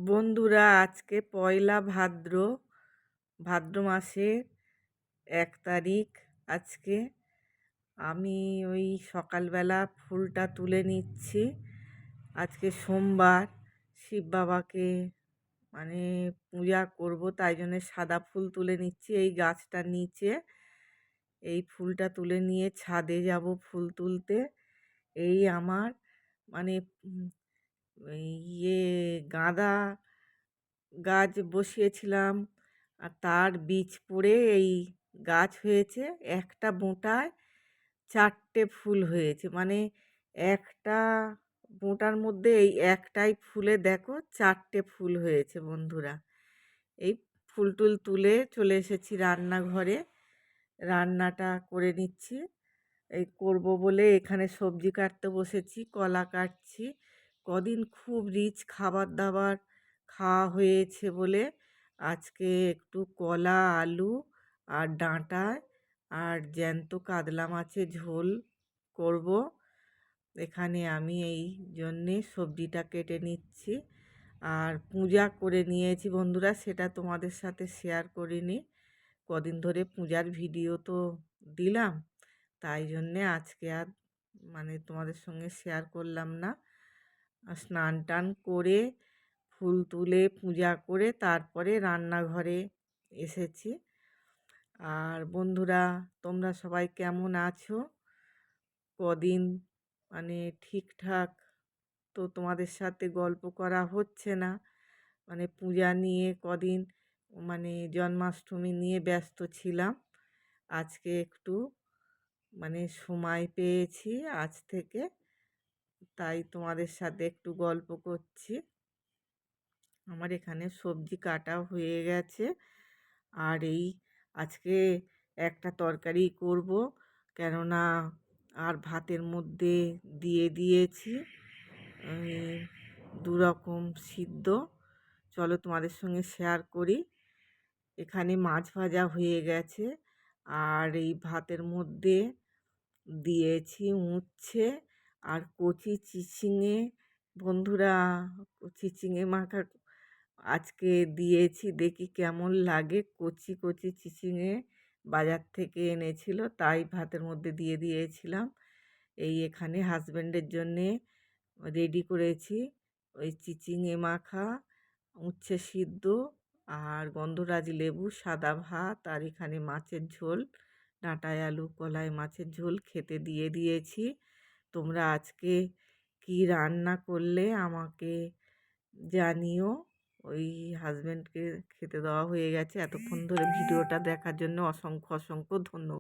বন্ধুরা, আজকে পয়লা ভাদ্র, ভাদ্র মাসের 1 তারিখ। আজকে আমি ওই সকালবেলা ফুলটা তুলে নিচ্ছি। আজকে সোমবার, শিব বাবাকে মানে পূজা করব, তাই জন্য সাদা ফুল তুলে নিচ্ছি এই গাছটার নিচে। এই ফুলটা তুলে নিয়ে ছাদে যাব ফুল তুলতে। এই আমার মানে ওই গাঁদা গাছ বসিয়েছিলাম, আর তার বীজ পড়ে এই গাছ হয়েছে। একটা বোঁটায় 4টে ফুল হয়েছে, মানে একটা বোঁটার মধ্যে এই একটাই ফুলে দেখো 4টে ফুল হয়েছে বন্ধুরা। এই ফুল টুল তুলে চলে এসেছি রান্নাঘরে, রান্নাটা করে নিচ্ছি। এই করব বলে এখানে সবজি কাটতে বসেছি, কলা কাটছি। কদিন খুব রিচ খাবার দাবার খাওয়া হয়েছে বলে আজকে একটু কলা, আলু আর ডাঁটায় আর জ্যান্ত কাতলা মাছের ঝোল করব। এখানে আমি এই জন্যে সবজিটা কেটে নিচ্ছি। আর পূজা করে নিয়েছি বন্ধুরা, সেটা তোমাদের সাথে শেয়ার করিনি। কদিন ধরে পূজার ভিডিও তো দিলাম, তাই জন্যে আজকে আর মানে তোমাদের সঙ্গে শেয়ার করলাম না। স্নান টান করে ফুল তুলে পূজা করে তারপরে রান্নাঘরে এসেছি। আর বন্ধুরা, তোমরা সবাই কেমন আছো? কদিন মানে ঠিকঠাক তো তোমাদের সাথে গল্প করা হচ্ছে না, মানে পূজা নিয়ে কদিন মানে জন্মাষ্টমী নিয়ে ব্যস্ত ছিলাম। আজকে একটু মানে সময় পেয়েছি আজ থেকে, তাই তোমাদের সাথে একটু গল্প করছি। আমার এখানে সবজি কাটা হয়ে গেছে, আর এই আজকে একটা তরকারি করব, কেননা আর ভাতের মধ্যে দিয়ে দিয়েছি 2 রকম সিদ্ধ। চলো তোমাদের সঙ্গে শেয়ার করি। এখানে মাছ ভাজা হয়ে গেছে, আর এই ভাতের মধ্যে দিয়েছি উচ্ছে আর কচি চিচিঙে। বন্ধুরা, চিচিঙে মাখা আজকে দিয়েছি, দেখি কেমন লাগে। কচি কচি চিচিঙে বাজার থেকে এনেছিল, তাই ভাতের মধ্যে দিয়ে দিয়েছিলাম। এই এখানে হাজব্যান্ডের জন্যে রেডি করেছি ওই চিচিঙে মাখা, উচ্ছে সিদ্ধ আর গন্ধরাজ লেবু, সাদা ভাত, আর এখানে মাছের ঝোল, ডাঁটায় আলু কলাই মাছের ঝোল খেতে দিয়ে দিয়েছি। তোমরা আজকে কি রান্না করলে আমাকে জানিও। ওই হাজব্যান্ডকে খেতে দেওয়া হয়ে গেছে। এতক্ষণ ধরে ভিডিওটা দেখার জন্য অসংখ্য অসংখ্য ধন্যবাদ।